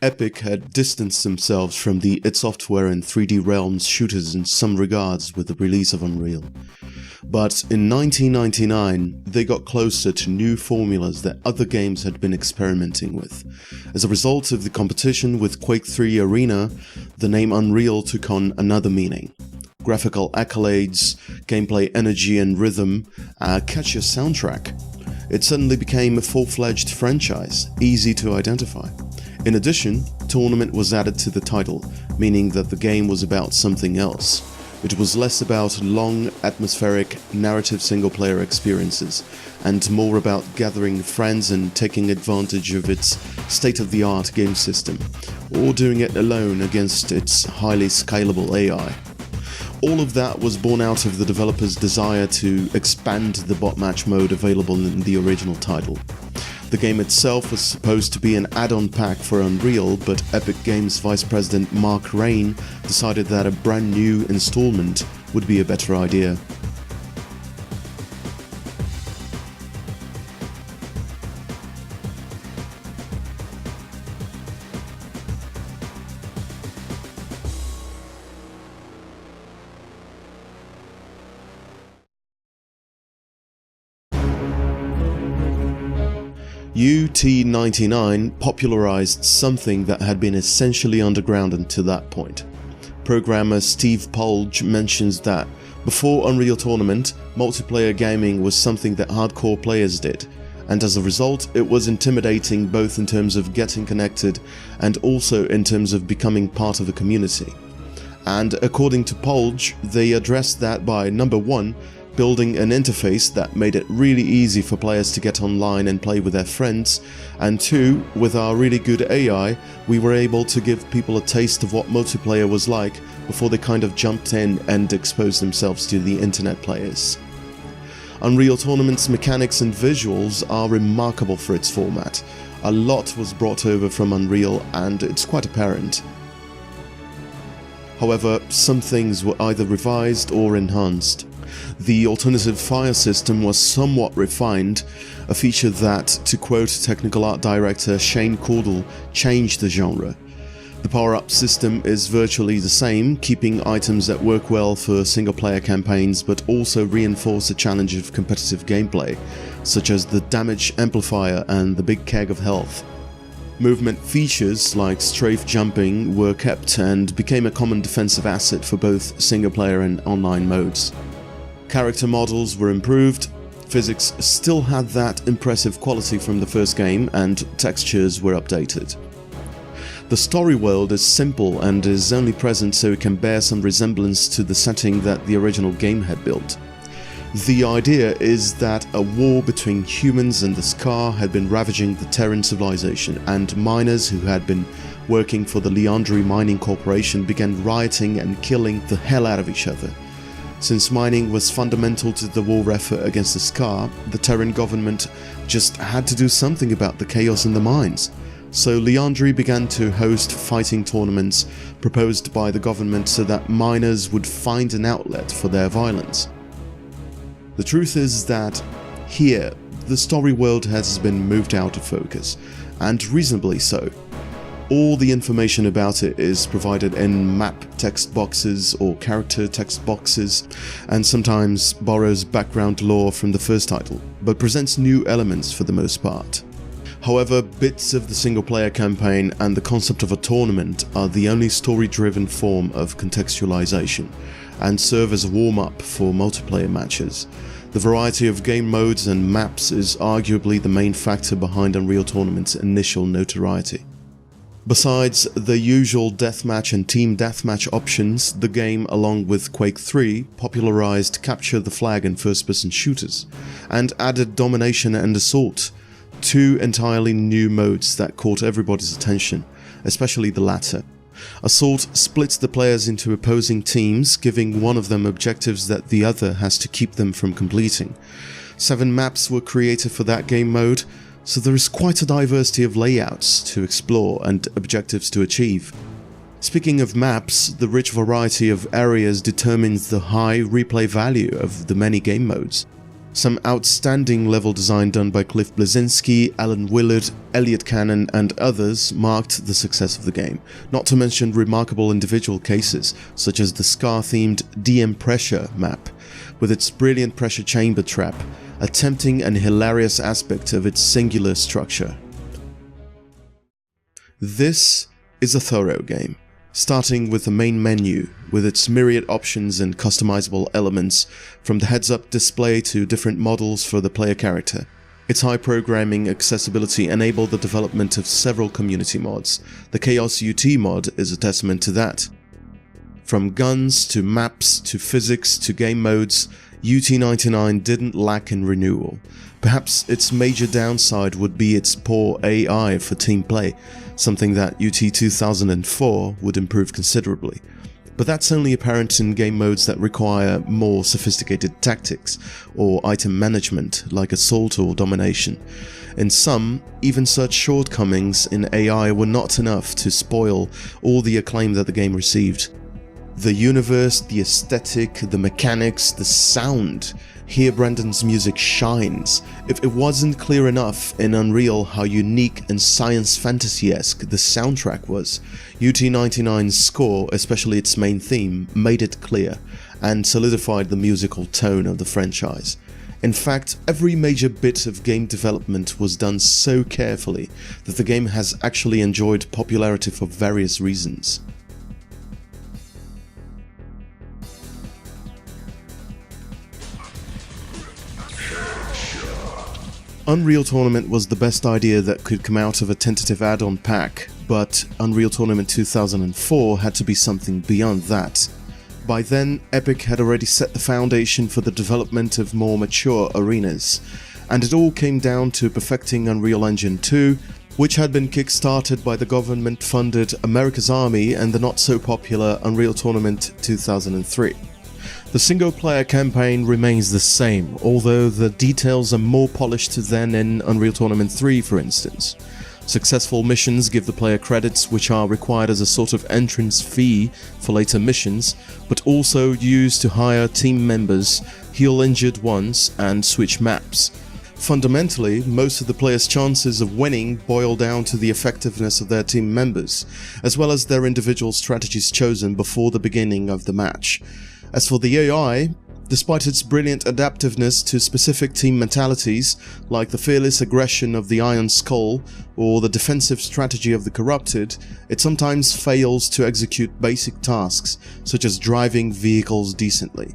Epic had distanced themselves from the id Software and 3D Realms shooters in some regards with the release of Unreal. But in 1999, they got closer to new formulas that other games had been experimenting with. As a result of the competition with Quake 3 Arena, the name Unreal took on another meaning. Graphical accolades, gameplay energy and rhythm, a catchy soundtrack. It suddenly became a full-fledged franchise, easy to identify. In addition, Tournament was added to the title, meaning that the game was about something else. It was less about long, atmospheric, narrative single-player experiences, and more about gathering friends and taking advantage of its state-of-the-art game system, or doing it alone against its highly scalable AI. All of that was born out of the developer's desire to expand the bot match mode available in the original title. The game itself was supposed to be an add-on pack for Unreal, but Epic Games Vice President Mark Rain decided that a brand new installment would be a better idea. UT99 popularized something that had been essentially underground until that point. Programmer Steve Polge mentions that before Unreal Tournament, multiplayer gaming was something that hardcore players did, and as a result it was intimidating both in terms of getting connected and also in terms of becoming part of a community. And according to Polge, they addressed that by number 1, building an interface that made it really easy for players to get online and play with their friends, and 2, with our really good AI, we were able to give people a taste of what multiplayer was like before they kind of jumped in and exposed themselves to the internet players. Unreal Tournament's mechanics and visuals are remarkable for its format. A lot was brought over from Unreal and it's quite apparent. However, some things were either revised or enhanced. The alternative fire system was somewhat refined, a feature that, to quote technical art director Shane Caudle, changed the genre. The power-up system is virtually the same, keeping items that work well for single-player campaigns but also reinforce the challenge of competitive gameplay, such as the damage amplifier and the big keg of health. Movement features like strafe jumping were kept and became a common defensive asset for both single-player and online modes. Character models were improved, physics still had that impressive quality from the first game, and textures were updated. The story world is simple and is only present so it can bear some resemblance to the setting that the original game had built. The idea is that a war between humans and the Scar had been ravaging the Terran civilization, and miners who had been working for the Leandri Mining Corporation began rioting and killing the hell out of each other. Since mining was fundamental to the war effort against the Scar, the Terran government just had to do something about the chaos in the mines. So Leandri began to host fighting tournaments proposed by the government so that miners would find an outlet for their violence. The truth is that here, the story world has been moved out of focus, and reasonably so. All the information about it is provided in map text boxes or character text boxes, and sometimes borrows background lore from the first title, but presents new elements for the most part. However, bits of the single-player campaign and the concept of a tournament are the only story-driven form of contextualization, and serve as a warm-up for multiplayer matches. The variety of game modes and maps is arguably the main factor behind Unreal Tournament's initial notoriety. Besides the usual deathmatch and team deathmatch options, the game, along with Quake 3, popularized capture the flag and first-person shooters, and added domination and assault, two entirely new modes that caught everybody's attention, especially the latter. Assault splits the players into opposing teams, giving one of them objectives that the other has to keep them from completing. 7 maps were created for that game mode, so there is quite a diversity of layouts to explore and objectives to achieve. Speaking of maps, the rich variety of areas determines the high replay value of the many game modes. Some outstanding level design done by Cliff Bleszinski, Alan Willard, Elliot Cannon and others marked the success of the game, not to mention remarkable individual cases such as the Scar-themed DM Pressure map, with its brilliant pressure chamber trap, a tempting and hilarious aspect of its singular structure. This is a thorough game, starting with the main menu with its myriad options and customizable elements, from the heads-up display to different models for the player character. Its high programming accessibility enabled the development of several community mods. The Chaos UT mod is a testament to that. From guns to maps to physics to game modes, UT99 didn't lack in renewal. Perhaps its major downside would be its poor AI for team play, something that UT 2004 would improve considerably. But that's only apparent in game modes that require more sophisticated tactics or item management like Assault or Domination. In some, even such shortcomings in AI were not enough to spoil all the acclaim that the game received. The universe, the aesthetic, the mechanics, the sound. Here Brandon's music shines. If it wasn't clear enough in Unreal how unique and science fantasy-esque the soundtrack was, UT99's score, especially its main theme, made it clear and solidified the musical tone of the franchise. In fact, every major bit of game development was done so carefully that the game has actually enjoyed popularity for various reasons. Unreal Tournament was the best idea that could come out of a tentative add-on pack, but Unreal Tournament 2004 had to be something beyond that. By then, Epic had already set the foundation for the development of more mature arenas, and it all came down to perfecting Unreal Engine 2, which had been kick-started by the government-funded America's Army and the not-so-popular Unreal Tournament 2003. The single-player campaign remains the same, although the details are more polished than in Unreal Tournament 3, for instance. Successful missions give the player credits, which are required as a sort of entrance fee for later missions, but also used to hire team members, heal injured ones, and switch maps. Fundamentally, most of the players' chances of winning boil down to the effectiveness of their team members, as well as their individual strategies chosen before the beginning of the match. As for the AI, despite its brilliant adaptiveness to specific team mentalities, like the fearless aggression of the Iron Skull or the defensive strategy of the Corrupted, it sometimes fails to execute basic tasks, such as driving vehicles decently.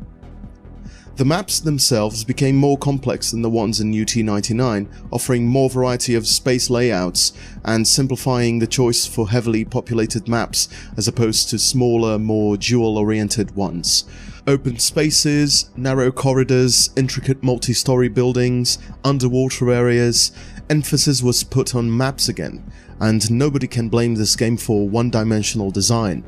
The maps themselves became more complex than the ones in UT99, offering more variety of space layouts and simplifying the choice for heavily populated maps as opposed to smaller, more dual-oriented ones. Open spaces, narrow corridors, intricate multi-story buildings, underwater areas. Emphasis was put on maps again, and nobody can blame this game for one-dimensional design.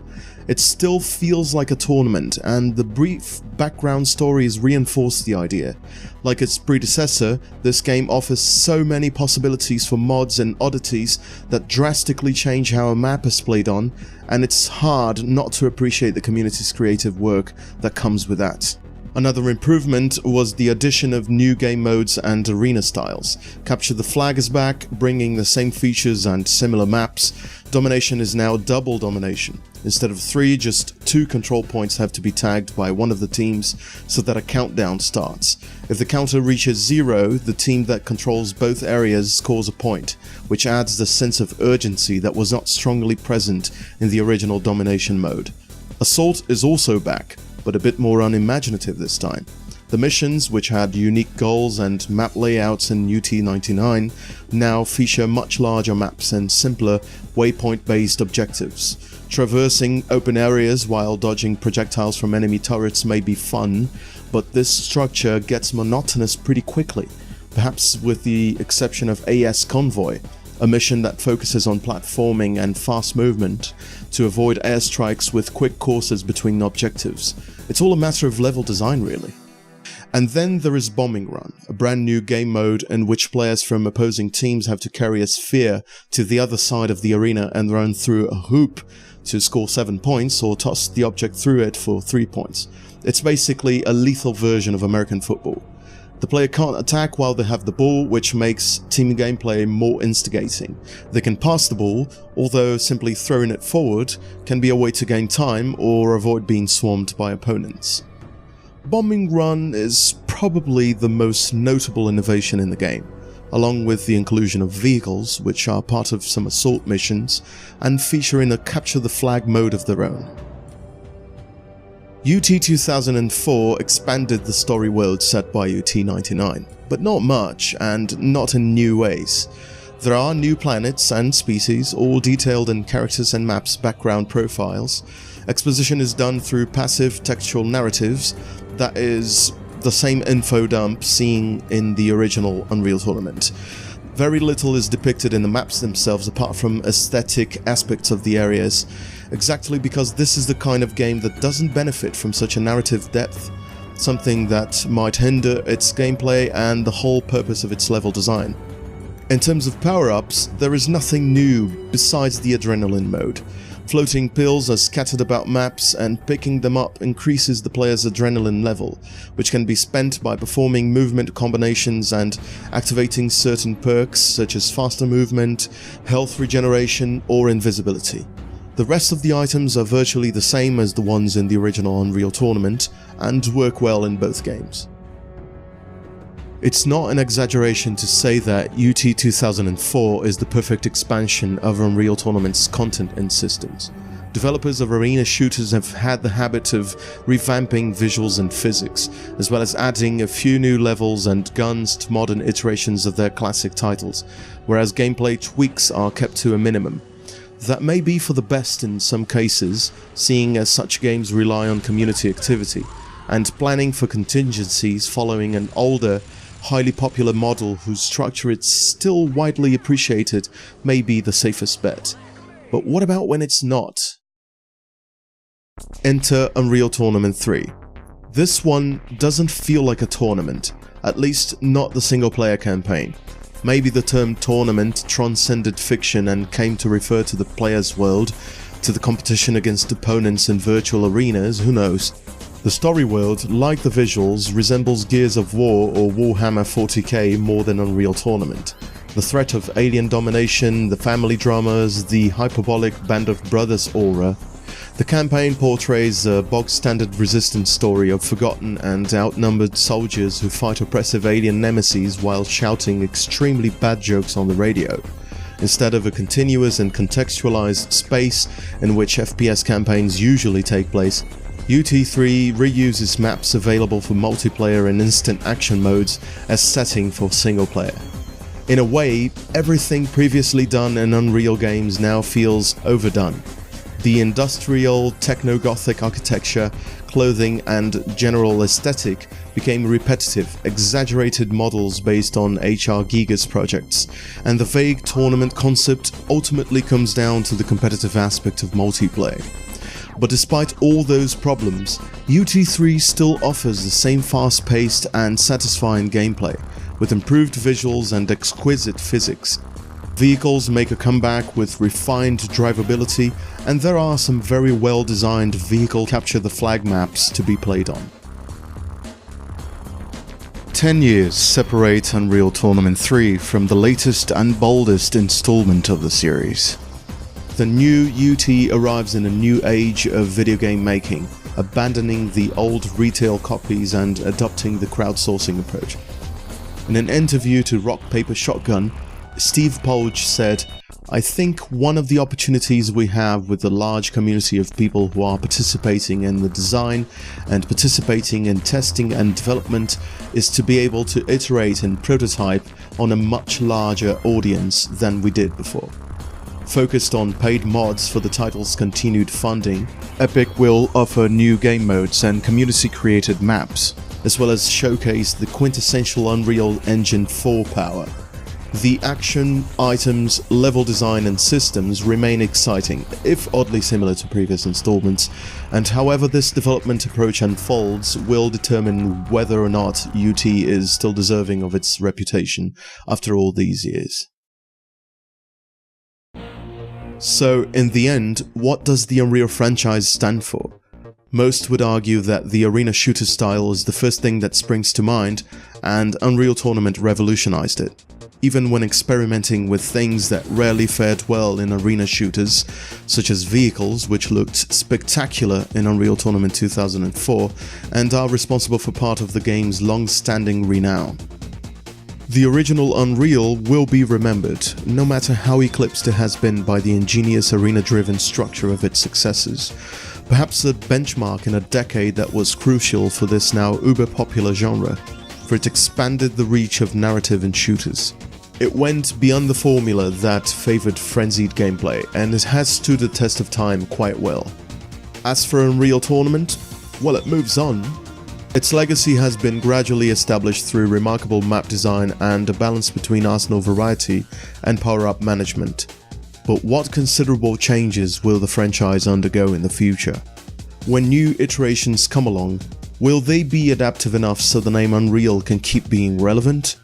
It still feels like a tournament, and the brief background stories reinforce the idea. Like its predecessor, this game offers so many possibilities for mods and oddities that drastically change how a map is played on, and it's hard not to appreciate the community's creative work that comes with that. Another improvement was the addition of new game modes and arena styles. Capture the Flag is back, bringing the same features and similar maps. Domination is now double domination. Instead of 3, just 2 control points have to be tagged by one of the teams so that a countdown starts. If the counter reaches 0, the team that controls both areas scores a point, which adds the sense of urgency that was not strongly present in the original domination mode. Assault is also back, but a bit more unimaginative this time. The missions, which had unique goals and map layouts in UT99, now feature much larger maps and simpler waypoint-based objectives. Traversing open areas while dodging projectiles from enemy turrets may be fun, but this structure gets monotonous pretty quickly, perhaps with the exception of AS Convoy, a mission that focuses on platforming and fast movement to avoid airstrikes with quick courses between objectives. It's all a matter of level design, really. And then there is Bombing Run, a brand new game mode in which players from opposing teams have to carry a sphere to the other side of the arena and run through a hoop to score 7 points or toss the object through it for 3 points. It's basically a lethal version of American football. The player can't attack while they have the ball, which makes team gameplay more instigating. They can pass the ball, although simply throwing it forward can be a way to gain time or avoid being swarmed by opponents. Bombing Run is probably the most notable innovation in the game, along with the inclusion of vehicles, which are part of some assault missions, and featuring a capture the flag mode of their own. UT 2004 expanded the story world set by UT 99, but not much and not in new ways. There are new planets and species, all detailed in characters and maps' background profiles. Exposition is done through passive textual narratives, that is, the same info dump seen in the original Unreal Tournament. Very little is depicted in the maps themselves apart from aesthetic aspects of the areas, exactly because this is the kind of game that doesn't benefit from such a narrative depth, something that might hinder its gameplay and the whole purpose of its level design. In terms of power-ups, there is nothing new besides the adrenaline mode. Floating pills are scattered about maps, and picking them up increases the player's adrenaline level, which can be spent by performing movement combinations and activating certain perks such as faster movement, health regeneration, or invisibility. The rest of the items are virtually the same as the ones in the original Unreal Tournament, and work well in both games. It's not an exaggeration to say that UT 2004 is the perfect expansion of Unreal Tournament's content and systems. Developers of arena shooters have had the habit of revamping visuals and physics, as well as adding a few new levels and guns to modern iterations of their classic titles, whereas gameplay tweaks are kept to a minimum. That may be for the best in some cases, seeing as such games rely on community activity, and planning for contingencies following an older, highly popular model whose structure is still widely appreciated may be the safest bet. But what about when it's not? Enter Unreal Tournament 3. This one doesn't feel like a tournament, at least not the single player campaign. Maybe the term tournament transcended fiction and came to refer to the player's world, to the competition against opponents in virtual arenas, who knows. The story world, like the visuals, resembles Gears of War or Warhammer 40k more than Unreal Tournament. The threat of alien domination, the family dramas, the hyperbolic Band of Brothers aura. The campaign portrays a bog-standard resistance story of forgotten and outnumbered soldiers who fight oppressive alien nemesis while shouting extremely bad jokes on the radio, instead of a continuous and contextualized space in which FPS campaigns usually take place. UT3 reuses maps available for multiplayer and instant action modes as setting for single player. In a way, everything previously done in Unreal games now feels overdone. The industrial, techno-gothic architecture, clothing and general aesthetic became repetitive, exaggerated models based on HR Giga's projects, and the vague tournament concept ultimately comes down to the competitive aspect of multiplayer. But despite all those problems, UT3 still offers the same fast-paced and satisfying gameplay, with improved visuals and exquisite physics. Vehicles make a comeback with refined drivability, and there are some very well-designed vehicle capture the flag maps to be played on. 10 years separate Unreal Tournament 3 from the latest and boldest installment of the series. The new UT arrives in a new age of video game making, abandoning the old retail copies and adopting the crowdsourcing approach. In an interview to Rock Paper Shotgun, Steve Polge said, "I think one of the opportunities we have with the large community of people who are participating in the design and participating in testing and development is to be able to iterate and prototype on a much larger audience than we did before." Focused on paid mods for the title's continued funding, Epic will offer new game modes and community-created maps, as well as showcase the quintessential Unreal Engine 4 power. The action, items, level design and systems remain exciting, if oddly similar to previous installments, and however this development approach unfolds will determine whether or not UT is still deserving of its reputation after all these years. So, in the end, what does the Unreal franchise stand for? Most would argue that the arena shooter style is the first thing that springs to mind, and Unreal Tournament revolutionized it. Even when experimenting with things that rarely fared well in arena shooters, such as vehicles, which looked spectacular in Unreal Tournament 2004 and are responsible for part of the game's long-standing renown. The original Unreal will be remembered, no matter how eclipsed it has been by the ingenious arena-driven structure of its successors. Perhaps a benchmark in a decade that was crucial for this now uber-popular genre, for it expanded the reach of narrative in shooters. It went beyond the formula that favoured frenzied gameplay, and it has stood the test of time quite well. As for Unreal Tournament, well, it moves on. Its legacy has been gradually established through remarkable map design and a balance between arsenal variety and power-up management. But what considerable changes will the franchise undergo in the future? When new iterations come along, will they be adaptive enough so the name Unreal can keep being relevant?